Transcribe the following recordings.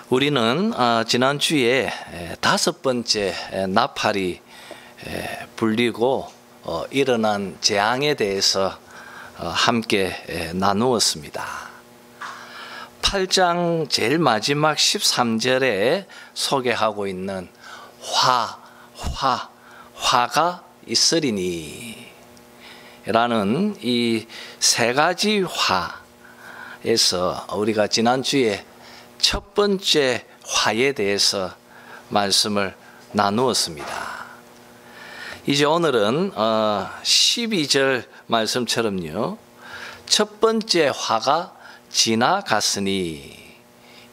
우리는 지난주에 5번째 나팔이 불리고 일어난 재앙에 대해서 함께 나누었습니다. 8장 제일 마지막 13절에 소개하고 있는 화가 있으리니 라는 이 세 가지 화에서 우리가 지난주에 첫 번째 화에 대해서 말씀을 나누었습니다. 이제 오늘은 12절 말씀처럼요, 첫 번째 화가 지나갔으니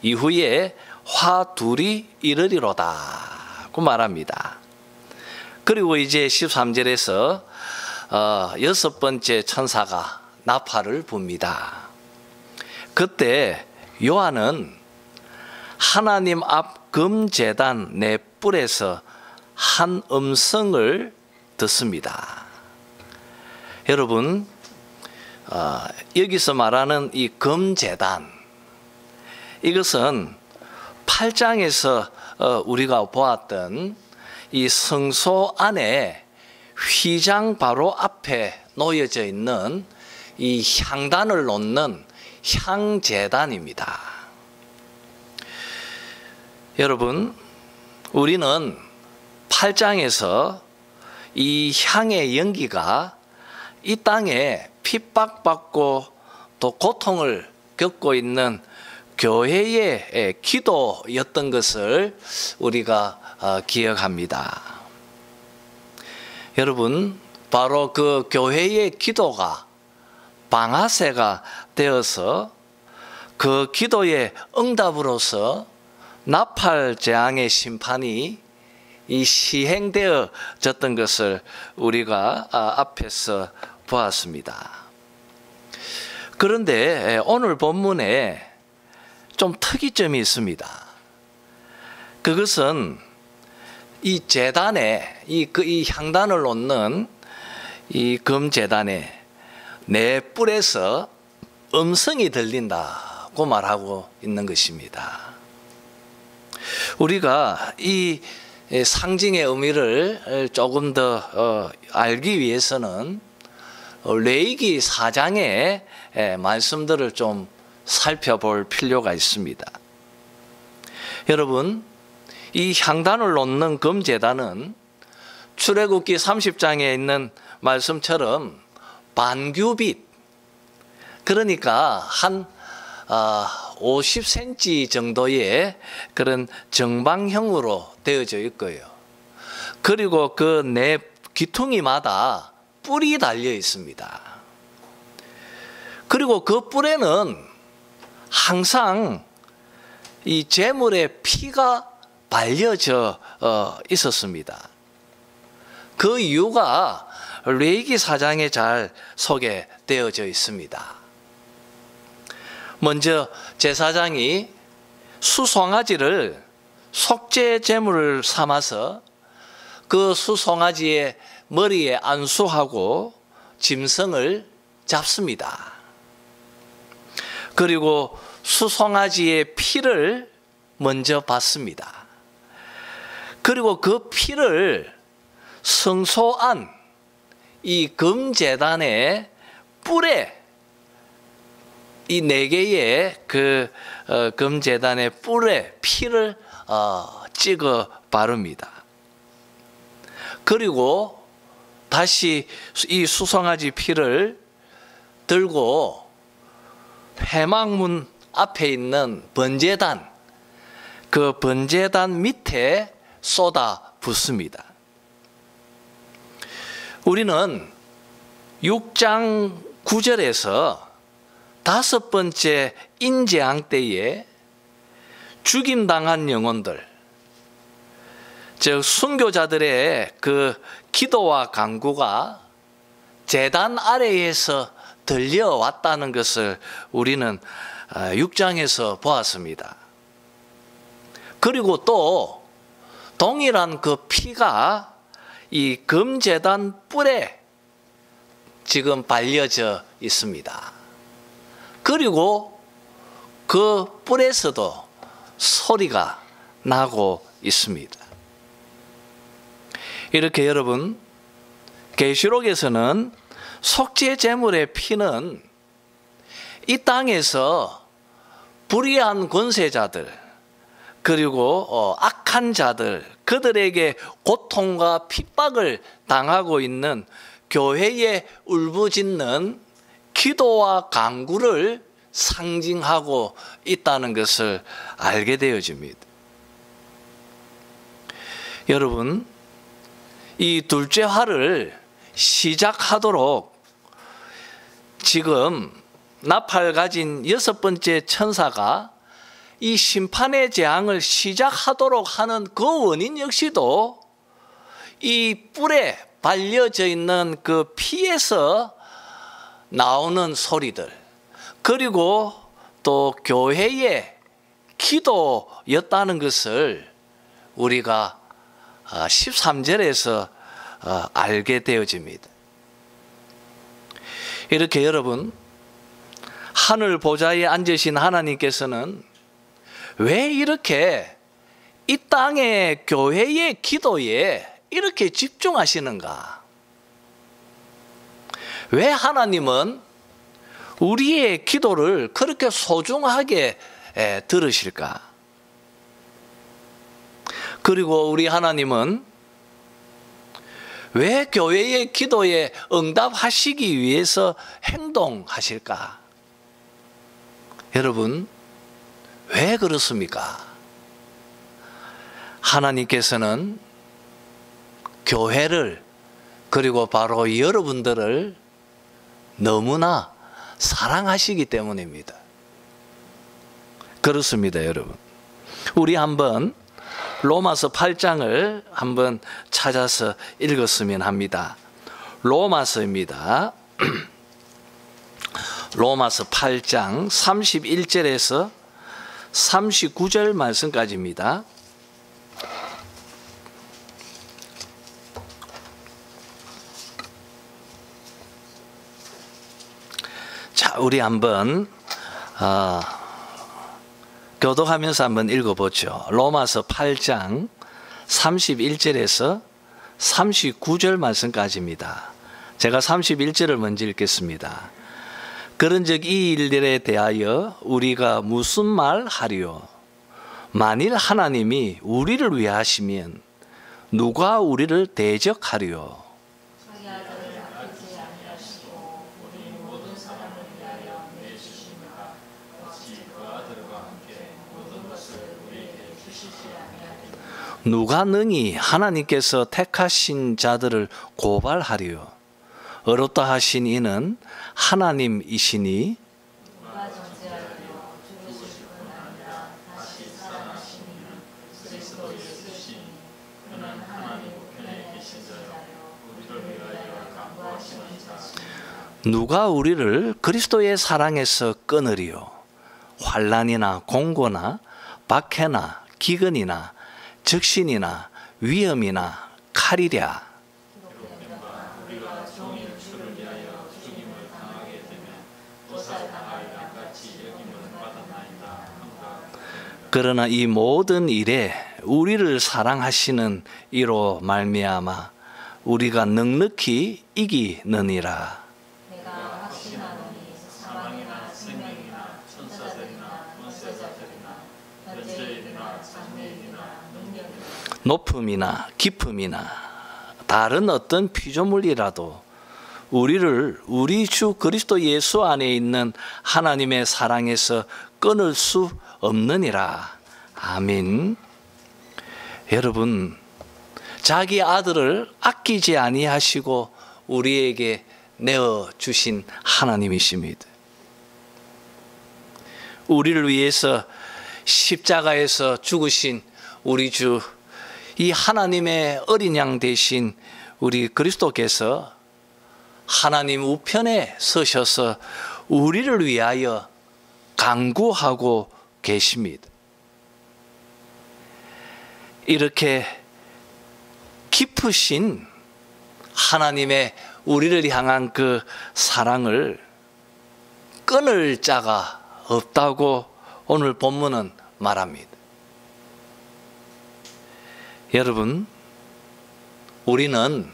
이후에 화 둘이 이르리로다 고 말합니다. 그리고 이제 13절에서 여섯 번째 천사가 나팔을 붑니다. 그때 요한은 하나님 앞 금제단 네 뿔에서 한 음성을 듣습니다. 여러분, 여기서 말하는 이 금제단, 이것은 8장에서 우리가 보았던 이 성소 안에 휘장 바로 앞에 놓여져 있는 이 향단을 놓는 향제단입니다. 여러분, 우리는 8장에서 이 향의 연기가 이 땅에 핍박받고 또 고통을 겪고 있는 교회의 기도였던 것을 우리가 기억합니다. 여러분, 바로 그 교회의 기도가 방아쇠가 되어서 그 기도의 응답으로서 나팔 재앙의 심판이 이 시행되어졌던 것을 우리가 앞에서 보았습니다. 그런데 오늘 본문에 좀 특이점이 있습니다. 그것은 이 제단에 이 향단을 놓는 이 금제단에 네 뿔에서 음성이 들린다고 말하고 있는 것입니다. 우리가 이 상징의 의미를 조금 더 알기 위해서는 레위기 4장의 말씀들을 좀 살펴볼 필요가 있습니다. 여러분, 이 향단을 놓는 금제단은 출애굽기 30장에 있는 말씀처럼 반규빗, 그러니까 한 50cm 정도의 그런 정방형으로 되어져 있고요. 그리고 그 네 귀퉁이마다 뿔이 달려 있습니다. 그리고 그 뿔에는 항상 이 제물의 피가 발려져 있었습니다. 그 이유가 레위기 4장에 잘 소개되어져 있습니다. 먼저 제사장이 수송아지를 속죄 제물을 삼아서 그 수송아지의 머리에 안수하고 짐승을 잡습니다. 그리고 수송아지의 피를 먼저 받습니다. 그리고 그 피를 성소 안 이 금제단의 뿔에, 이 네 개의 그 금제단의 뿔에 피를 찍어 바릅니다. 그리고 다시 이 수송아지 피를 들고 회막문 앞에 있는 번제단, 그 번제단 밑에 쏟아 붓습니다. 우리는 6장 9절에서 5번째 인재앙 때에 죽임당한 영혼들, 즉 순교자들의 그 기도와 간구가 제단 아래에서 들려왔다는 것을 우리는 6장에서 보았습니다. 그리고 또 동일한 그 피가 이 금제단 뿔에 지금 발려져 있습니다. 그리고 그 뿔에서도 소리가 나고 있습니다. 이렇게 여러분, 계시록에서는 속죄 제물의 피는 이 땅에서 불의한 권세자들, 그리고 악한 자들, 그들에게 고통과 핍박을 당하고 있는 교회에 울부짖는 기도와 간구를 상징하고 있다는 것을 알게 되어집니다. 여러분, 이 둘째 화를 시작하도록 지금 나팔 가진 6번째 천사가 이 심판의 재앙을 시작하도록 하는 그 원인 역시도 이 뿔에 발려져 있는 그 피에서 나오는 소리들, 그리고 또 교회의 기도였다는 것을 우리가 13절에서 알게 되어집니다. 이렇게 여러분, 하늘 보좌에 앉으신 하나님께서는 왜 이렇게 이 땅의 교회의 기도에 이렇게 집중하시는가? 왜 하나님은 우리의 기도를 그렇게 소중하게 들으실까? 그리고 우리 하나님은 왜 교회의 기도에 응답하시기 위해서 행동하실까? 여러분, 왜 그렇습니까? 하나님께서는 교회를, 그리고 바로 여러분들을 너무나 사랑하시기 때문입니다. 그렇습니다, 여러분. 우리 한번 로마서 8장을 한번 찾아서 읽었으면 합니다. 로마서입니다. 로마서 8장 31절에서 39절 말씀까지입니다. 자, 우리 한번 교독하면서 한번 읽어보죠. 로마서 8장 31절에서 39절 말씀까지입니다. 제가 31절을 먼저 읽겠습니다. 그런즉 이 일들에 대하여 우리가 무슨 말 하리요? 만일 하나님이 우리를 위하시면 누가 우리를 대적하리요? 누가 능히 하나님께서 택하신 자들을 고발하리요? 어렵다 하신 이는 하나님이시니 누가 우리를 그리스도의 사랑에서 끊으리요? 환난이나 공고나 박해나 기근이나 적신이나 위험이나 칼이랴. 그러나 이 모든 일에 우리를 사랑하시는 이로 말미암아 우리가 넉넉히 이기느니라. 높음이나 깊음이나 다른 어떤 피조물이라도 우리를 우리 주 그리스도 예수 안에 있는 하나님의 사랑에서 끊을 수 없느니라. 아멘. 여러분, 자기 아들을 아끼지 아니하시고 우리에게 내어 주신 하나님이십니다. 우리를 위해서 십자가에서 죽으신 우리 주, 이 하나님의 어린 양 되신 우리 그리스도께서 하나님 우편에 서셔서 우리를 위하여 간구하고 계십니다. 이렇게 깊으신 하나님의 우리를 향한 그 사랑을 끊을 자가 없다고 오늘 본문은 말합니다. 여러분, 우리는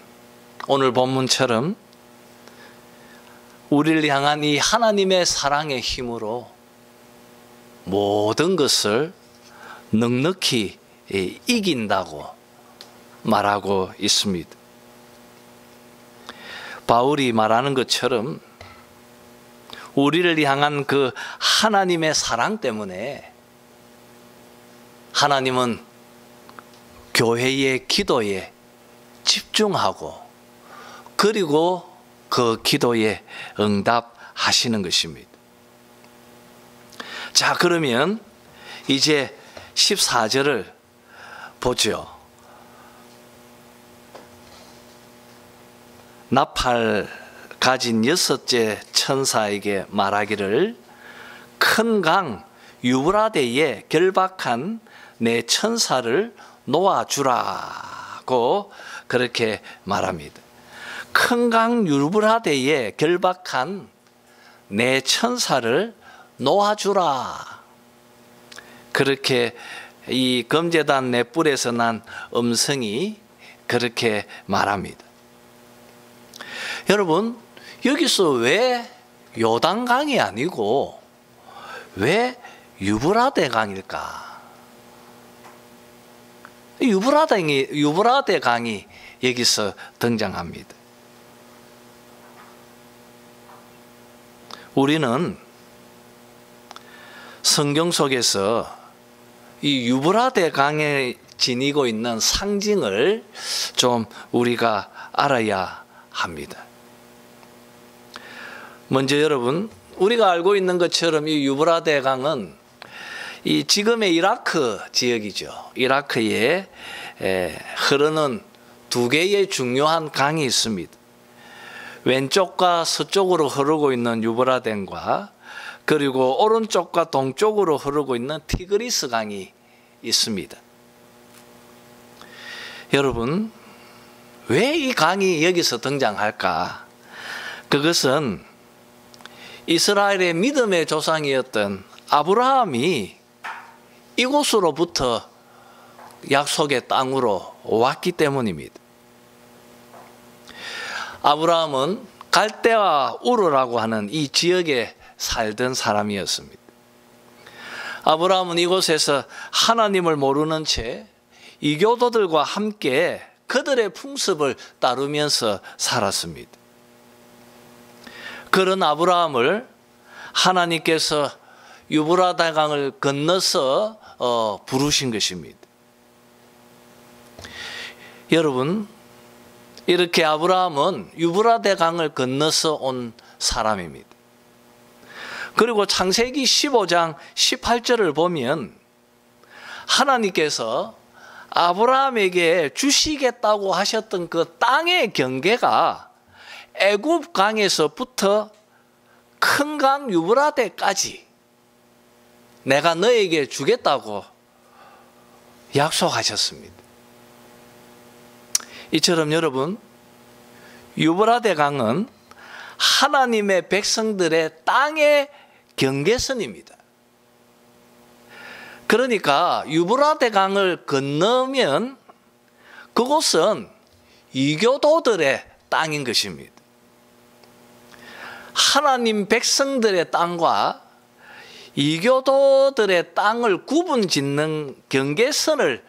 오늘 본문처럼 우리를 향한 이 하나님의 사랑의 힘으로 모든 것을 넉넉히 이긴다고 말하고 있습니다. 바울이 말하는 것처럼 우리를 향한 그 하나님의 사랑 때문에 하나님은 교회의 기도에 집중하고 그리고 그 기도에 응답하시는 것입니다. 자, 그러면 이제 14절을 보죠. 나팔 가진 여섯째 천사에게 말하기를 큰 강 유브라데에 결박한 내 천사를 놓아주라고 그렇게 말합니다. 큰 강 유브라데에 결박한 내 천사를 놓아주라. 그렇게 이 금제단 넷불에서 난 음성이 그렇게 말합니다. 여러분, 여기서 왜 요단강이 아니고 왜 유브라데 강일까? 유브라데 강이 여기서 등장합니다. 우리는 성경 속에서 이 유브라데 강에 지니고 있는 상징을 좀 우리가 알아야 합니다. 먼저 여러분, 우리가 알고 있는 것처럼 이 유브라데 강은 이 지금의 이라크 지역이죠. 이라크에 흐르는 두 개의 중요한 강이 있습니다. 왼쪽과 서쪽으로 흐르고 있는 유브라데과 그리고 오른쪽과 동쪽으로 흐르고 있는 티그리스 강이 있습니다. 여러분, 왜 이 강이 여기서 등장할까? 그것은 이스라엘의 믿음의 조상이었던 아브라함이 이곳으로부터 약속의 땅으로 왔기 때문입니다. 아브라함은 갈대아 우르라고 하는 이 지역에 살던 사람이었습니다. 아브라함은 이곳에서 하나님을 모르는 채 이교도들과 함께 그들의 풍습을 따르면서 살았습니다. 그런 아브라함을 하나님께서 유브라데 강을 건너서 부르신 것입니다. 여러분, 이렇게 아브라함은 유브라데 강을 건너서 온 사람입니다. 그리고 창세기 15장 18절을 보면 하나님께서 아브라함에게 주시겠다고 하셨던 그 땅의 경계가 애굽 강에서부터 큰 강 유브라데까지 내가 너에게 주겠다고 약속하셨습니다. 이처럼 여러분, 유브라데 강은 하나님의 백성들의 땅의 경계선입니다. 그러니까 유브라데 강을 건너면 그곳은 이교도들의 땅인 것입니다. 하나님 백성들의 땅과 이교도들의 땅을 구분짓는 경계선을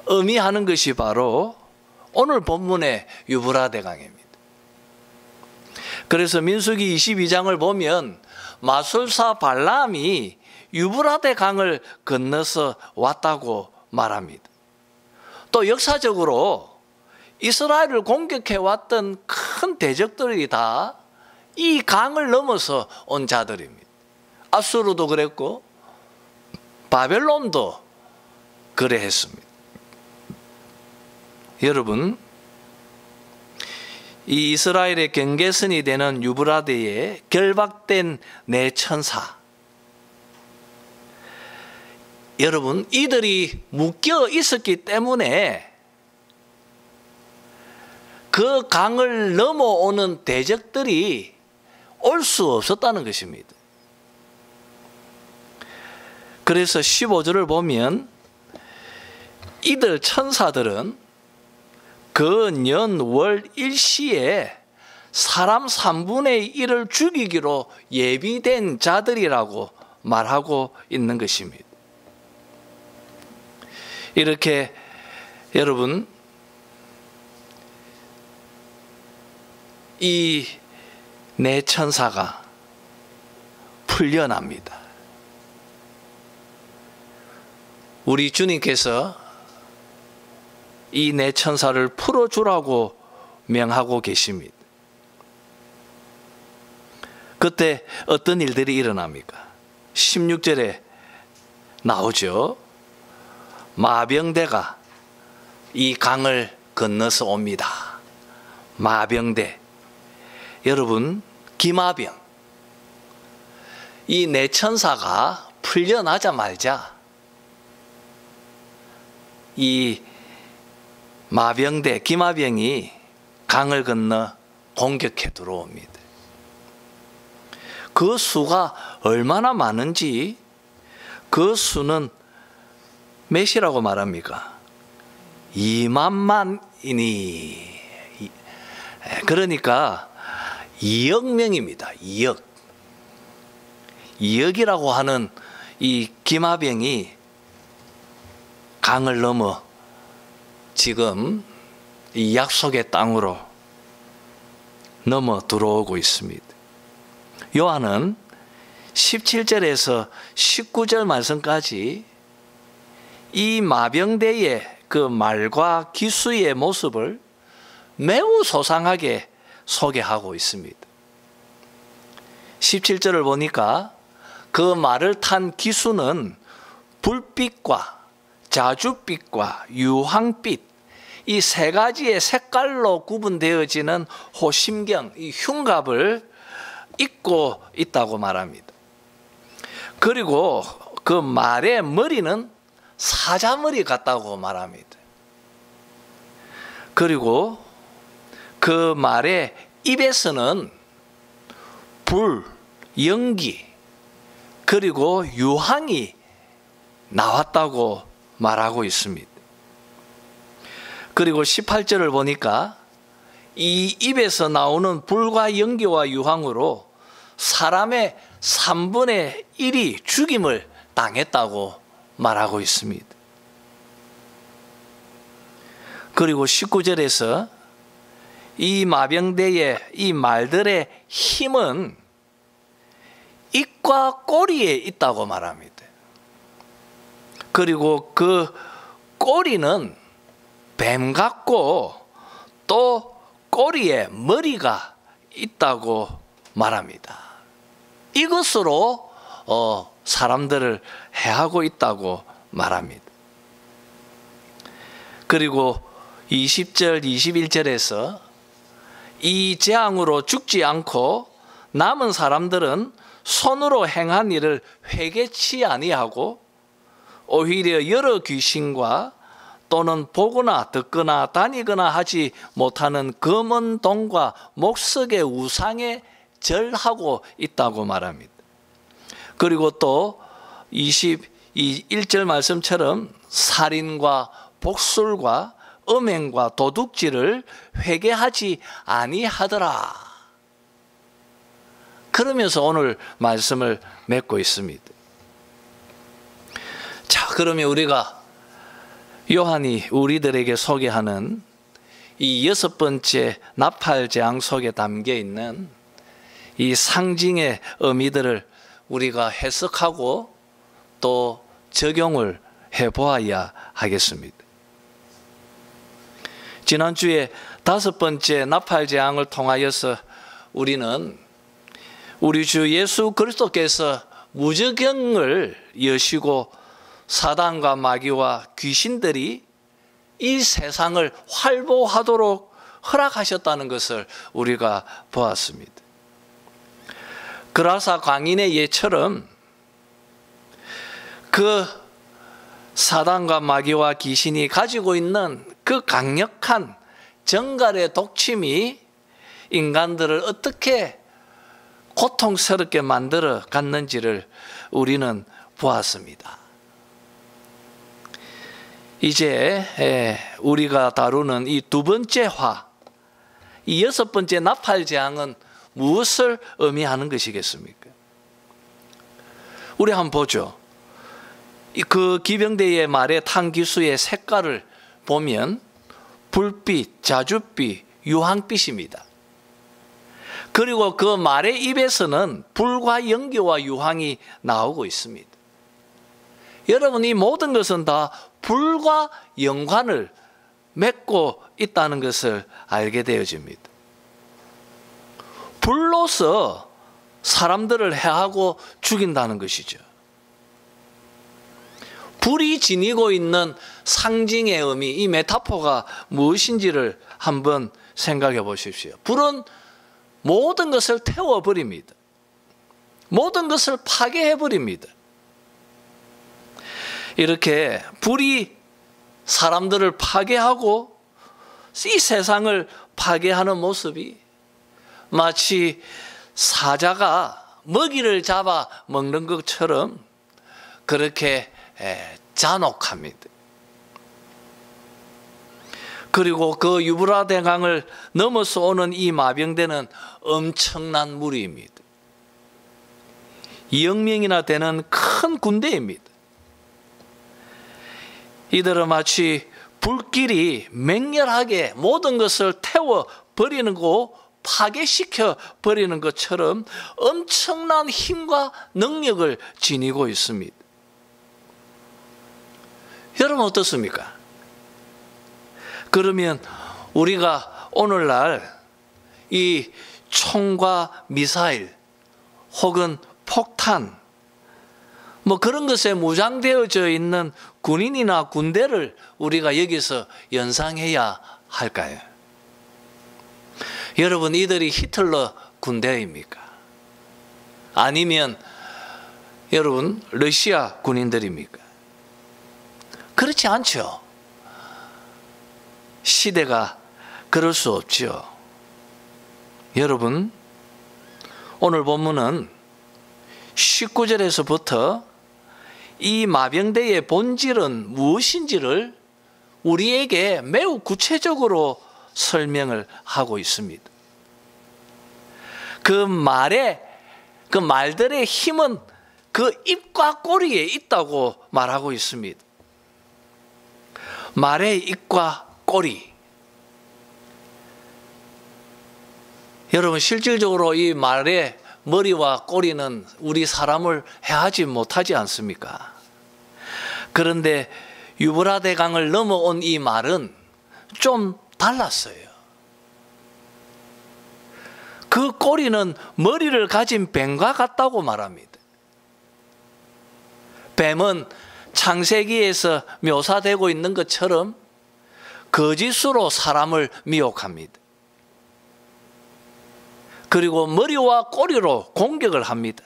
의미하는 것이 바로 오늘 본문의 유브라데 강입니다. 그래서 민수기 22장을 보면 마술사 발람이 유브라데 강을 건너서 왔다고 말합니다. 또 역사적으로 이스라엘을 공격해왔던 큰 대적들이 다 이 강을 넘어서 온 자들입니다. 아수르도 그랬고 바벨론도 그래 했습니다. 여러분, 이 이스라엘의 경계선이 되는 유브라데에 결박된 네 천사, 여러분, 이들이 묶여 있었기 때문에 그 강을 넘어오는 대적들이 올 수 없었다는 것입니다. 그래서 15절을 보면 이들 천사들은 그 년 월 일시에 사람 3분의 1을 죽이기로 예비된 자들이라고 말하고 있는 것입니다. 이렇게 여러분, 이 네 천사가 풀려납니다. 우리 주님께서 이 네 천사를 풀어주라고 명하고 계십니다. 그때 어떤 일들이 일어납니까? 16절에 나오죠. 마병대가 이 강을 건너서 옵니다. 마병대. 여러분, 기마병. 이 네 천사가 풀려나자마자 이 마병대, 기마병이 강을 건너 공격해 들어옵니다. 그 수가 얼마나 많은지, 그 수는 몇이라고 말합니까? 2만만이니. 그러니까 2억 명입니다. 2억. 2억이라고 하는 이 기마병이 강을 넘어 지금 이 약속의 땅으로 넘어 들어오고 있습니다. 요한은 17절에서 19절 말씀까지 이 마병대의 그 말과 기수의 모습을 매우 소상하게 소개하고 있습니다. 17절을 보니까 그 말을 탄 기수는 불빛과 자줏빛과 유황빛, 이 세 가지의 색깔로 구분되어지는 호심경, 이 흉갑을 입고 있다고 말합니다. 그리고 그 말의 머리는 사자머리 같다고 말합니다. 그리고 그 말의 입에서는 불, 연기, 그리고 유황이 나왔다고 말하고 있습니다. 그리고 18절을 보니까 이 입에서 나오는 불과 연기와 유황으로 사람의 3분의 1이 죽임을 당했다고 말하고 있습니다. 그리고 19절에서 이 마병대의 이 말들의 힘은 입과 꼬리에 있다고 말합니다. 그리고 그 꼬리는 뱀 같고 또 꼬리에 머리가 있다고 말합니다. 이것으로 사람들을 해하고 있다고 말합니다. 그리고 20절, 21절에서 이 재앙으로 죽지 않고 남은 사람들은 손으로 행한 일을 회개치 아니하고 오히려 여러 귀신과 또는 보거나 듣거나 다니거나 하지 못하는 검은 동과 목석의 우상에 절하고 있다고 말합니다. 그리고 또 21절 말씀처럼 살인과 복술과 음행과 도둑질을 회개하지 아니하더라. 그러면서 오늘 말씀을 맺고 있습니다. 자, 그러면 우리가 요한이 우리들에게 소개하는 이 6번째 나팔재앙 속에 담겨 있는 이 상징의 의미들을 우리가 해석하고 또 적용을 해보아야 하겠습니다. 지난주에 5번째 나팔재앙을 통하여서 우리는 우리 주 예수 그리스도께서 무저경을 여시고 사단과 마귀와 귀신들이 이 세상을 활보하도록 허락하셨다는 것을 우리가 보았습니다. 그라사 광인의 예처럼 그 사단과 마귀와 귀신이 가지고 있는 그 강력한 정갈의 독침이 인간들을 어떻게 고통스럽게 만들어 갔는지를 우리는 보았습니다. 이제 우리가 다루는 이 두 번째 화, 이 여섯 번째 나팔 재앙은 무엇을 의미하는 것이겠습니까? 우리 한번 보죠. 그 기병대의 말의 탄기수의 색깔을 보면 불빛, 자줏빛, 유황빛입니다. 그리고 그 말의 입에서는 불과 연기와 유황이 나오고 있습니다. 여러분, 이 모든 것은 다 불과 연관을 맺고 있다는 것을 알게 되어집니다. 불로서 사람들을 해하고 죽인다는 것이죠. 불이 지니고 있는 상징의 의미, 이 메타포가 무엇인지를 한번 생각해 보십시오. 불은 모든 것을 태워버립니다. 모든 것을 파괴해버립니다. 이렇게 불이 사람들을 파괴하고 이 세상을 파괴하는 모습이 마치 사자가 먹이를 잡아 먹는 것처럼 그렇게 잔혹합니다. 그리고 그 유브라데 강을 넘어서 오는 이 마병대는 엄청난 무리입니다. 2억 명이나 되는 큰 군대입니다. 이들은 마치 불길이 맹렬하게 모든 것을 태워버리는 거, 파괴시켜 버리는 것처럼 엄청난 힘과 능력을 지니고 있습니다. 여러분 어떻습니까? 그러면 우리가 오늘날 이 총과 미사일 혹은 폭탄 뭐 그런 것에 무장되어져 있는 군인이나 군대를 우리가 여기서 연상해야 할까요? 여러분, 이들이 히틀러 군대입니까? 아니면 여러분 러시아 군인들입니까? 그렇지 않죠. 시대가 그럴 수 없죠. 여러분, 오늘 본문은 19절에서부터 이 마병대의 본질은 무엇인지를 우리에게 매우 구체적으로 설명을 하고 있습니다. 그 말들의 힘은 그 입과 꼬리에 있다고 말하고 있습니다. 말의 입과 꼬리. 여러분, 실질적으로 이 말의 머리와 꼬리는 우리 사람을 해하지 못하지 않습니까? 그런데 유브라데 강을 넘어온 이 말은 좀 달랐어요. 그 꼬리는 머리를 가진 뱀과 같다고 말합니다. 뱀은 창세기에서 묘사되고 있는 것처럼 거짓으로 사람을 미혹합니다. 그리고 머리와 꼬리로 공격을 합니다.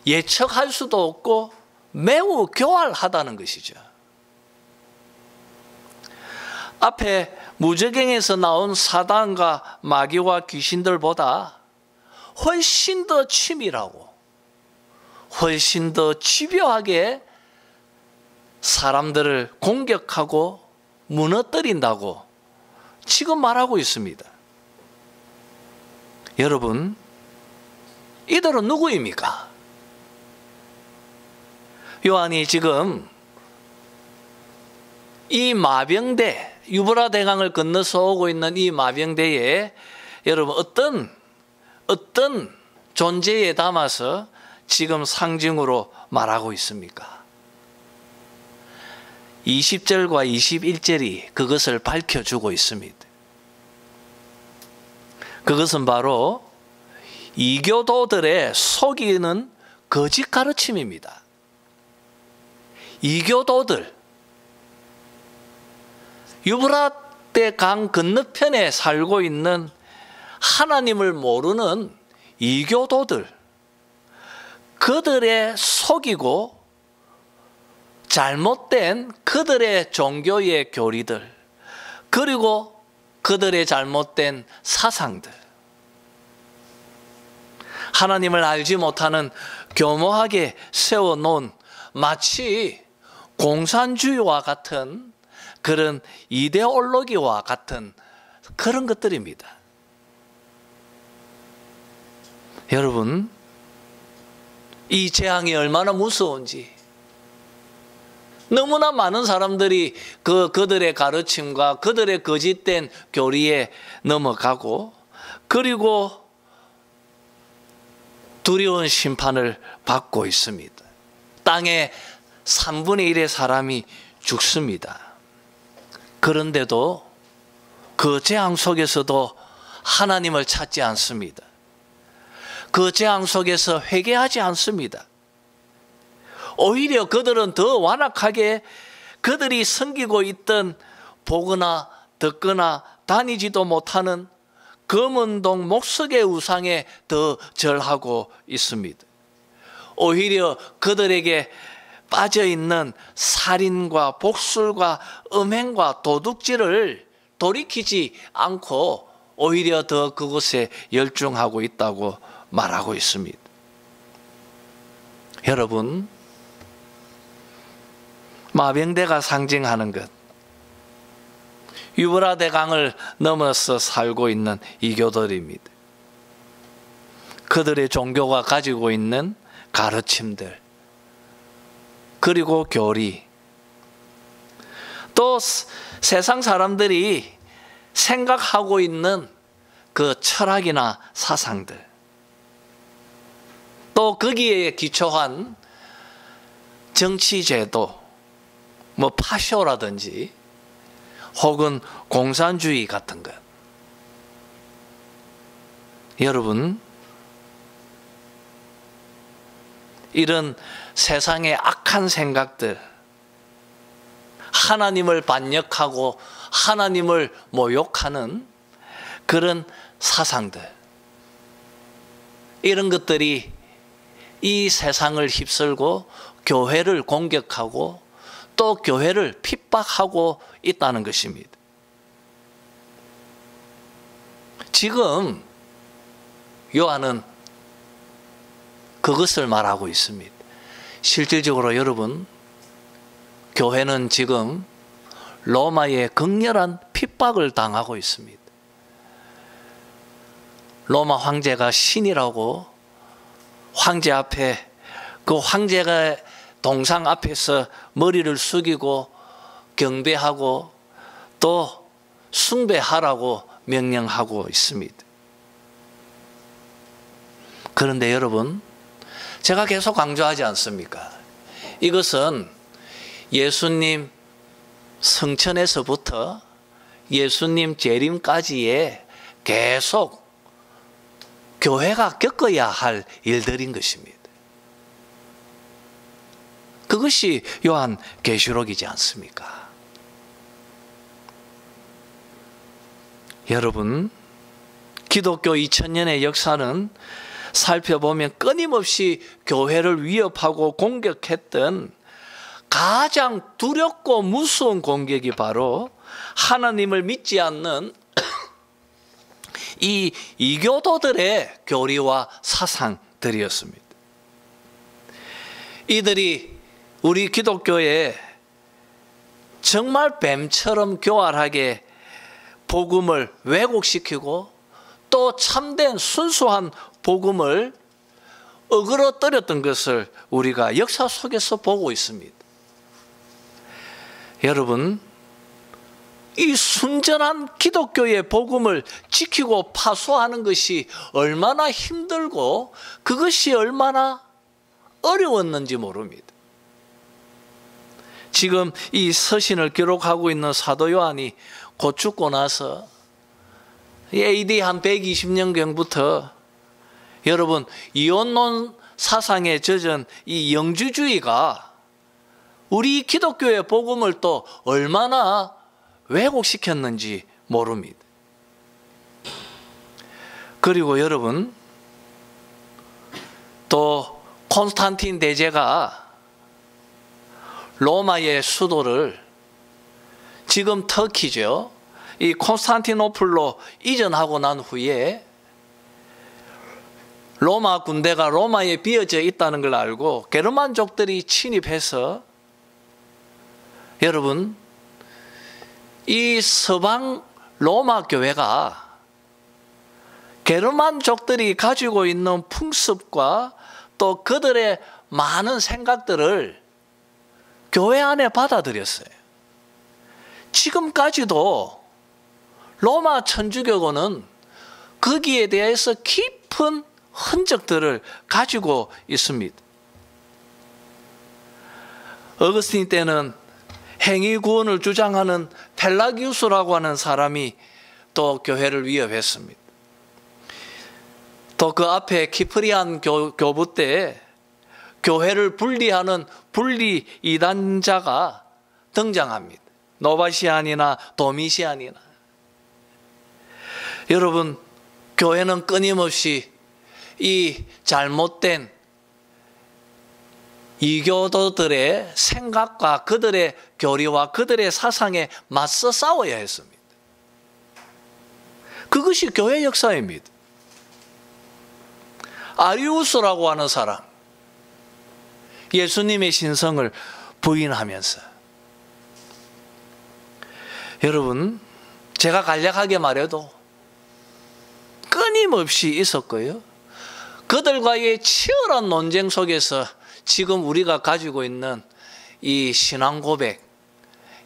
예측할 수도 없고 매우 교활하다는 것이죠. 앞에 무저갱에서 나온 사단과 마귀와 귀신들보다 훨씬 더 치밀하고 훨씬 더 집요하게 사람들을 공격하고 무너뜨린다고 지금 말하고 있습니다. 여러분, 이들은 누구입니까? 요한이 지금 이 마병대, 유브라데 강을 건너서 오고 있는 이 마병대에 여러분 어떤 존재에 담아서 지금 상징으로 말하고 있습니까? 20절과 21절이 그것을 밝혀주고 있습니다. 그것은 바로 이교도들의 속이는 거짓 가르침입니다. 이교도들, 유브라데 강 건너편에 살고 있는 하나님을 모르는 이교도들, 그들의 속이고 잘못된 그들의 종교의 교리들, 그리고 그들의 잘못된 사상들, 하나님을 알지 못하는 교모하게 세워놓은 마치 공산주의와 같은 그런 이데올로기와 같은 그런 것들입니다. 여러분, 이 재앙이 얼마나 무서운지, 너무나 많은 사람들이 그들의 가르침과 그들의 거짓된 교리에 넘어가고, 그리고 두려운 심판을 받고 있습니다. 땅의 3분의 1의 사람이 죽습니다. 그런데도 그 재앙 속에서도 하나님을 찾지 않습니다. 그 재앙 속에서 회개하지 않습니다. 오히려 그들은 더 완악하게 그들이 섬기고 있던 보거나 듣거나 다니지도 못하는 검은동 목석의 우상에 더 절하고 있습니다. 오히려 그들에게 빠져있는 살인과 복술과 음행과 도둑질을 돌이키지 않고 오히려 더 그것에 열중하고 있다고 말하고 있습니다. 여러분, 마병대가 상징하는 것, 유브라데 강을 넘어서 살고 있는 이교들입니다. 그들의 종교가 가지고 있는 가르침들, 그리고 교리, 또 세상 사람들이 생각하고 있는 그 철학이나 사상들, 또 거기에 기초한 정치제도, 뭐 파쇼라든지 혹은 공산주의 같은 것. 여러분, 이런 세상의 악한 생각들, 하나님을 반역하고 하나님을 모욕하는 그런 사상들, 이런 것들이 이 세상을 휩쓸고 교회를 공격하고 또 교회를 핍박하고 있다는 것입니다. 지금 요한은 그것을 말하고 있습니다. 실질적으로 여러분, 교회는 지금 로마의 극렬한 핍박을 당하고 있습니다. 로마 황제가 신이라고 황제 앞에, 그 황제가 동상 앞에서 머리를 숙이고 경배하고 또 숭배하라고 명령하고 있습니다. 그런데 여러분, 제가 계속 강조하지 않습니까? 이것은 예수님 성천에서부터 예수님 재림까지의 계속 교회가 겪어야 할 일들인 것입니다. 그것이 요한 계시록이지 않습니까? 여러분, 기독교 2000년의 역사는 살펴보면 끊임없이 교회를 위협하고 공격했던 가장 두렵고 무서운 공격이 바로 하나님을 믿지 않는 이 이교도들의 교리와 사상들이었습니다. 이들이 우리 기독교에 정말 뱀처럼 교활하게 복음을 왜곡시키고 또 참된 순수한 복음을 어그러뜨렸던 것을 우리가 역사 속에서 보고 있습니다. 여러분, 이 순전한 기독교의 복음을 지키고 파수하는 것이 얼마나 힘들고 그것이 얼마나 어려웠는지 모릅니다. 지금 이 서신을 기록하고 있는 사도 요한이 곧 죽고 나서 AD 한 120년경부터 여러분, 이원론 사상에 젖은 이 영주주의가 우리 기독교의 복음을 또 얼마나 왜곡시켰는지 모릅니다. 그리고 여러분, 또 콘스탄틴 대제가 로마의 수도를, 지금 터키죠, 이 콘스탄티노플로 이전하고 난 후에 로마 군대가 로마에 비어져 있다는 걸 알고 게르만족들이 침입해서 여러분, 이 서방 로마 교회가 게르만족들이 가지고 있는 풍습과 또 그들의 많은 생각들을 교회 안에 받아들였어요. 지금까지도 로마 천주교는 거기에 대해서 깊은 흔적들을 가지고 있습니다. 어거스틴 때는 행위 구원을 주장하는 펠라기우스라고 하는 사람이 또 교회를 위협했습니다. 또 그 앞에 키프리안 교부 때 교회를 분리하는 분리 이단자가 등장합니다. 노바시안이나 도미시안이나. 여러분, 교회는 끊임없이 이 잘못된 이교도들의 생각과 그들의 교리와 그들의 사상에 맞서 싸워야 했습니다. 그것이 교회 역사입니다. 아리우스라고 하는 사람, 예수님의 신성을 부인하면서, 여러분, 제가 간략하게 말해도 끊임없이 있었고요. 그들과의 치열한 논쟁 속에서 지금 우리가 가지고 있는 이 신앙 고백,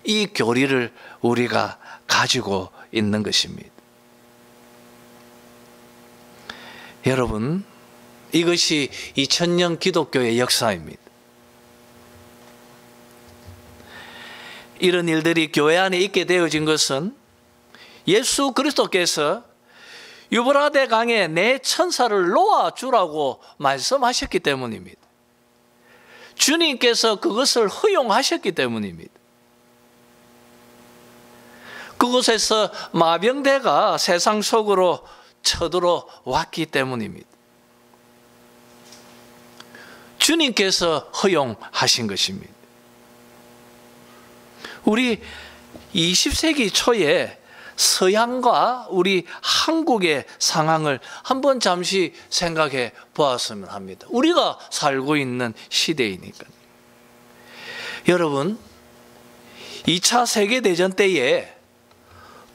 이 교리를 우리가 가지고 있는 것입니다. 여러분, 이것이 2000년 기독교의 역사입니다. 이런 일들이 교회 안에 있게 되어진 것은 예수 그리스도께서 유브라데 강에 내 천사를 놓아주라고 말씀하셨기 때문입니다. 주님께서 그것을 허용하셨기 때문입니다. 그곳에서 마병대가 세상 속으로 쳐들어왔기 때문입니다. 주님께서 허용하신 것입니다. 우리 20세기 초에 서양과 우리 한국의 상황을 한번 잠시 생각해 보았으면 합니다. 우리가 살고 있는 시대이니까요. 여러분, 2차 세계대전 때에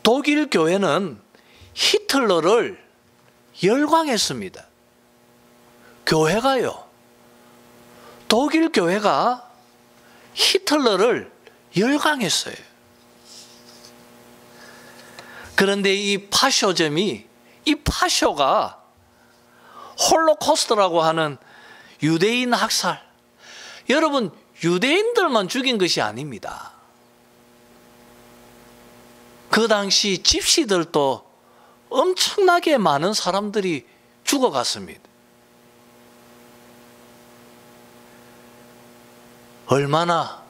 독일 교회는 히틀러를 열광했습니다. 교회가요. 독일 교회가 히틀러를 열광했어요. 그런데 이 파쇼점이, 이 파쇼가 홀로코스트라고 하는 유대인 학살, 여러분, 유대인들만 죽인 것이 아닙니다. 그 당시 집시들도 엄청나게 많은 사람들이 죽어갔습니다. 얼마나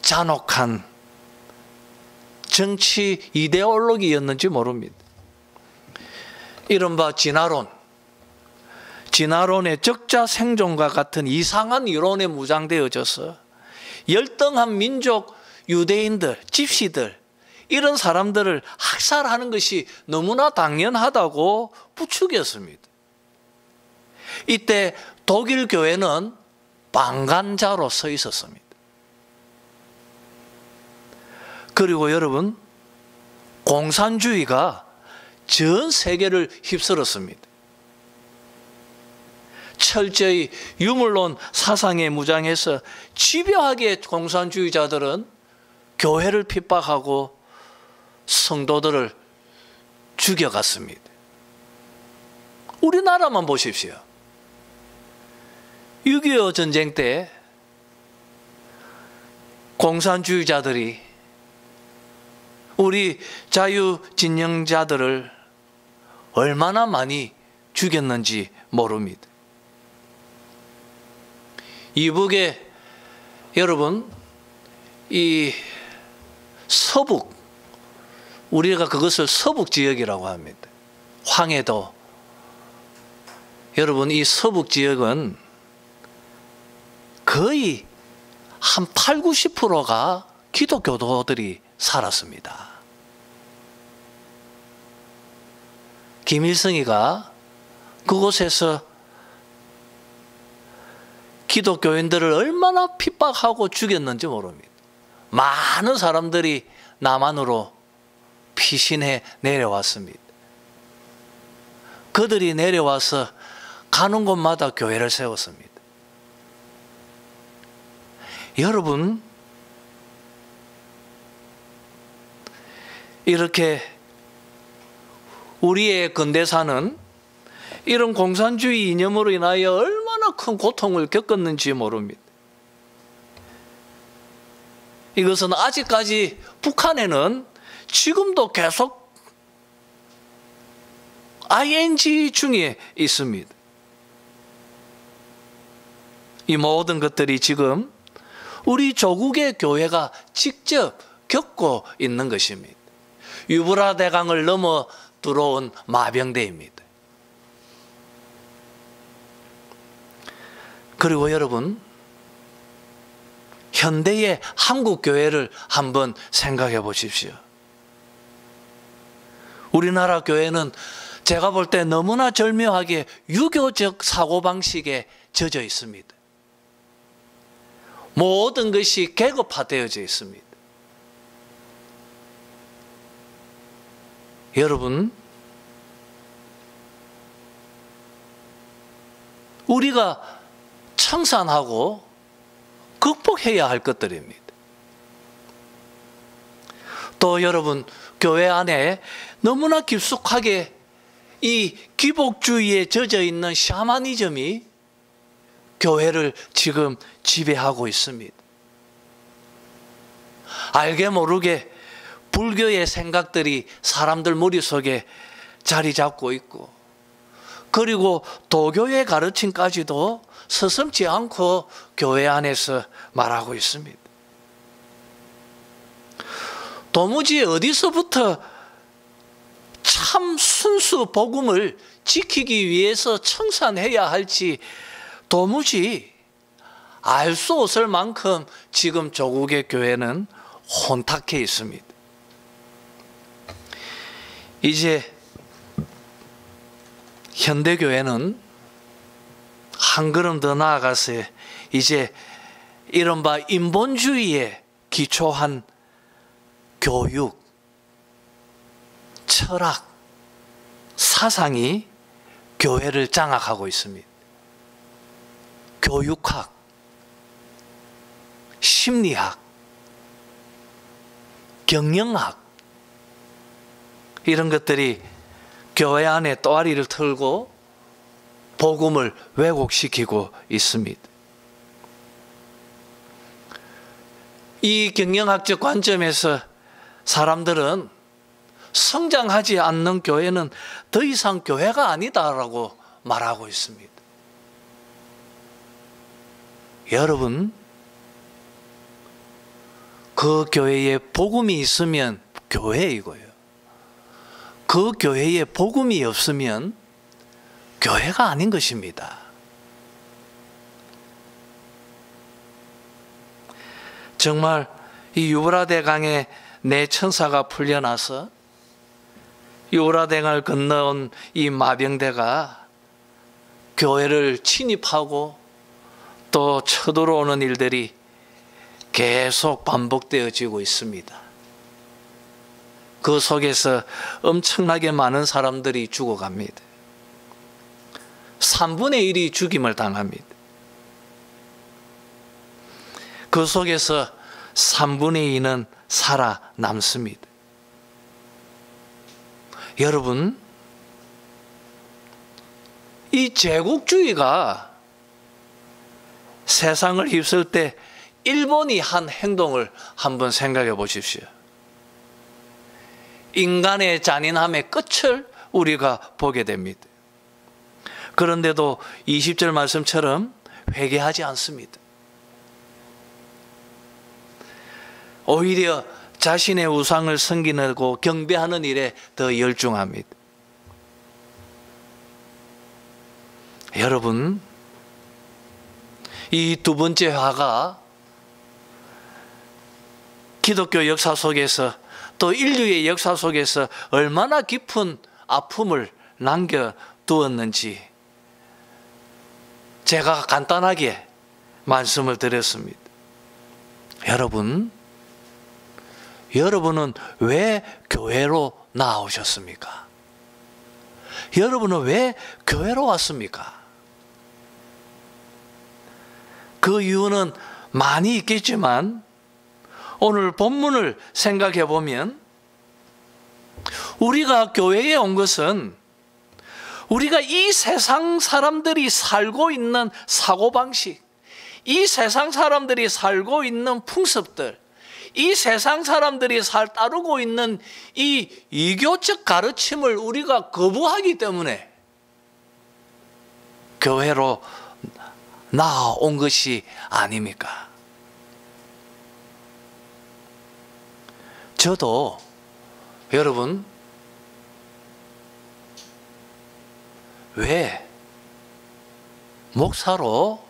잔혹한 정치 이데올로기였는지 모릅니다. 이른바 진화론의 적자 생존과 같은 이상한 이론에 무장되어져서 열등한 민족 유대인들, 집시들, 이런 사람들을 학살하는 것이 너무나 당연하다고 부추겼습니다. 이때 독일 교회는 방관자로 서 있었습니다. 그리고 여러분, 공산주의가 전 세계를 휩쓸었습니다. 철저히 유물론 사상에 무장해서 집요하게 공산주의자들은 교회를 핍박하고 성도들을 죽여갔습니다. 우리나라만 보십시오. 6.25 전쟁 때 공산주의자들이 우리 자유진영자들을 얼마나 많이 죽였는지 모릅니다. 이북에 여러분, 이 서북, 우리가 그것을 서북 지역이라고 합니다. 황해도. 여러분, 이 서북 지역은 거의 한 8, 90%가 기독교도들이 살았습니다. 김일성이가 그곳에서 기독교인들을 얼마나 핍박하고 죽였는지 모릅니다. 많은 사람들이 남한으로 피신해 내려왔습니다. 그들이 내려와서 가는 곳마다 교회를 세웠습니다. 여러분, 이렇게 우리의 근대사는 이런 공산주의 이념으로 인하여 얼마나 큰 고통을 겪었는지 모릅니다. 이것은 아직까지 북한에는 지금도 계속 ING 중에 있습니다. 이 모든 것들이 지금 우리 조국의 교회가 직접 겪고 있는 것입니다. 유브라데강을 넘어 들어온 마병대입니다. 그리고 여러분, 현대의 한국 교회를 한번 생각해 보십시오. 우리나라 교회는 제가 볼 때 너무나 절묘하게 유교적 사고방식에 젖어 있습니다. 모든 것이 계급화되어져 있습니다. 여러분, 우리가 청산하고 극복해야 할 것들입니다. 또 여러분, 교회 안에 너무나 깊숙하게 이 기복주의에 젖어 있는 샤머니즘이 교회를 지금 지배하고 있습니다. 알게 모르게 불교의 생각들이 사람들 머릿속에 자리 잡고 있고, 그리고 도교의 가르침까지도 서슴지 않고 교회 안에서 말하고 있습니다. 도무지 어디서부터 참 순수 복음을 지키기 위해서 청산해야 할지 도무지 알 수 없을 만큼 지금 조국의 교회는 혼탁해 있습니다. 이제 현대교회는 한 걸음 더 나아가서 이제 이른바 인본주의에 기초한 교육, 철학, 사상이 교회를 장악하고 있습니다. 교육학, 심리학, 경영학, 이런 것들이 교회 안에 또아리를 틀고 복음을 왜곡시키고 있습니다. 이 경영학적 관점에서 사람들은 성장하지 않는 교회는 더 이상 교회가 아니다라고 말하고 있습니다. 여러분, 그 교회에 복음이 있으면 교회이고요, 그 교회에 복음이 없으면 교회가 아닌 것입니다. 정말 이 유브라데강에 내 천사가 풀려나서 유브라데강을 건너온 이 마병대가 교회를 침입하고 또 쳐들어오는 일들이 계속 반복되어지고 있습니다. 그 속에서 엄청나게 많은 사람들이 죽어갑니다. 3분의 1이 죽임을 당합니다. 그 속에서 3분의 2는 살아남습니다. 여러분, 이 제국주의가 세상을 휩쓸 때 일본이 한 행동을 한번 생각해 보십시오. 인간의 잔인함의 끝을 우리가 보게 됩니다. 그런데도 20절 말씀처럼 회개하지 않습니다. 오히려 자신의 우상을 섬기고 경배하는 일에 더 열중합니다. 여러분, 이 두 번째 화가 기독교 역사 속에서 또 인류의 역사 속에서 얼마나 깊은 아픔을 남겨두었는지 제가 간단하게 말씀을 드렸습니다. 여러분, 여러분은 왜 교회로 나오셨습니까? 여러분은 왜 교회로 왔습니까? 그 이유는 많이 있겠지만 오늘 본문을 생각해 보면 우리가 교회에 온 것은 우리가 이 세상 사람들이 살고 있는 사고방식, 이 세상 사람들이 살고 있는 풍습들, 이 세상 사람들이 따르고 있는 이 이교적 가르침을 우리가 거부하기 때문에 교회로 나온 것이 아닙니까? 저도 여러분 왜 목사로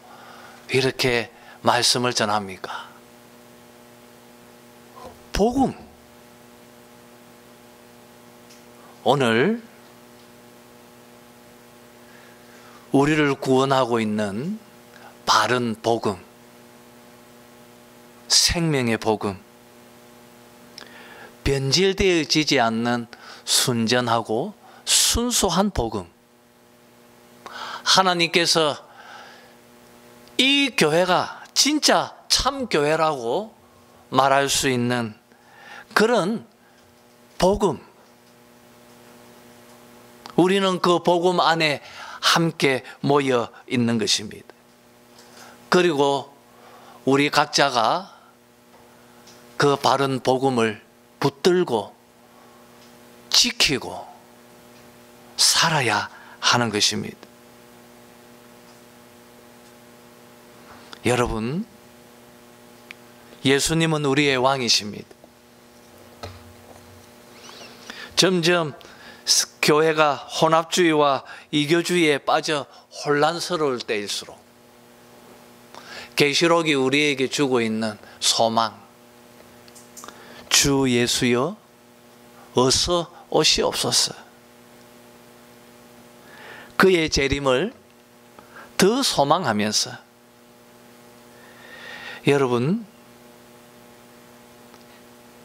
이렇게 말씀을 전합니까? 복음. 오늘 우리를 구원하고 있는 바른 복음, 생명의 복음, 변질되어지지 않는 순전하고 순수한 복음. 하나님께서 이 교회가 진짜 참 교회라고 말할 수 있는 그런 복음, 우리는 그 복음 안에 함께 모여 있는 것입니다. 그리고 우리 각자가 그 바른 복음을 붙들고 지키고 살아야 하는 것입니다. 여러분, 예수님은 우리의 왕이십니다. 점점 교회가 혼합주의와 이교주의에 빠져 혼란스러울 때일수록 계시록이 우리에게 주고 있는 소망, 주 예수여 어서 오시옵소서. 그의 재림을 더 소망하면서 여러분,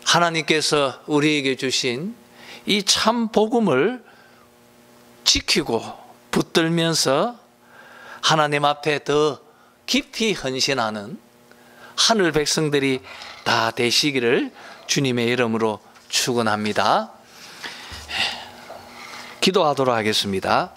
하나님께서 우리에게 주신 이 참 복음을 지키고 붙들면서 하나님 앞에 더 깊이 헌신하는 하늘 백성들이 다 되시기를 주님의 이름으로 축원합니다. 기도하도록 하겠습니다.